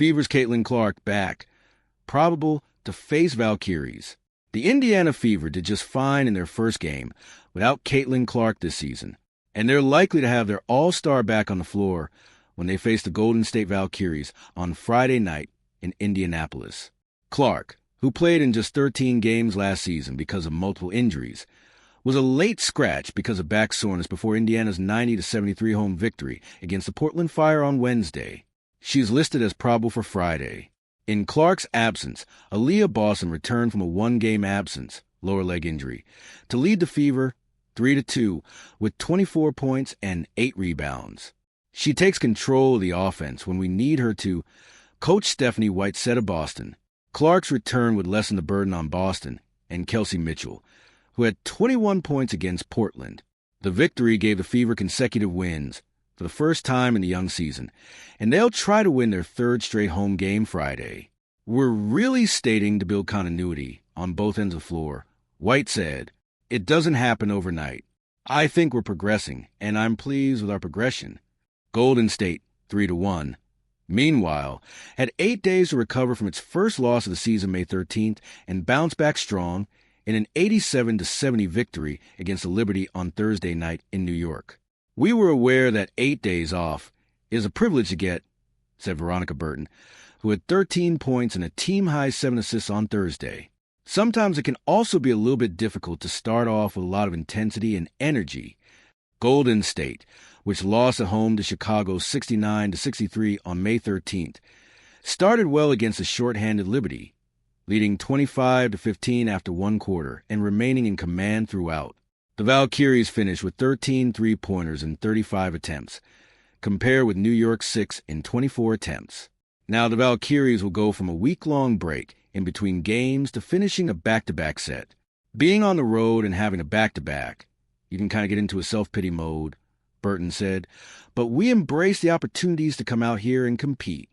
Fever's Caitlin Clark back, probable to face Valkyries. The Indiana Fever did just fine in their first game without Caitlin Clark this season, and they're likely to have their all-star back on the floor when they face the Golden State Valkyries on Friday night in Indianapolis. Clark, who played in just 13 games last season because of multiple injuries, was a late scratch because of back soreness before Indiana's 90-73 home victory against the Portland Fire on Wednesday. She's listed as probable for Friday. In Clark's absence, Aaliyah Boston returned from a one-game absence, lower leg injury, to lead the Fever 3-2 with 24 points and 8 rebounds. She takes control of the offense when we need her to. Coach Stephanie White said of Boston, Clark's return would lessen the burden on Boston and Kelsey Mitchell, who had 21 points against Portland. The victory gave the Fever consecutive wins for the first time in the young season, and they'll try to win their third straight home game Friday. We're really stating to build continuity on both ends of the floor. White said, it doesn't happen overnight. I think we're progressing, and I'm pleased with our progression. Golden State, 3-1. Meanwhile, had 8 days to recover from its first loss of the season May 13th and bounce back strong in an 87-70 victory against the Liberty on Thursday night in New York. We were aware that 8 days off is a privilege to get, said Veronica Burton, who had 13 points and a team-high 7 assists on Thursday. Sometimes it can also be a little bit difficult to start off with a lot of intensity and energy. Golden State, which lost at home to Chicago 69-63 on May 13th, started well against a short-handed Liberty, leading 25-15 after one quarter and remaining in command throughout. The Valkyries finished with 13 three-pointers in 35 attempts, compared with New York's 6 in 24 attempts. Now the Valkyries will go from a week-long break in between games to finishing a back-to-back set. Being on the road and having a back-to-back, you can kind of get into a self-pity mode, Burton said, but we embrace the opportunities to come out here and compete.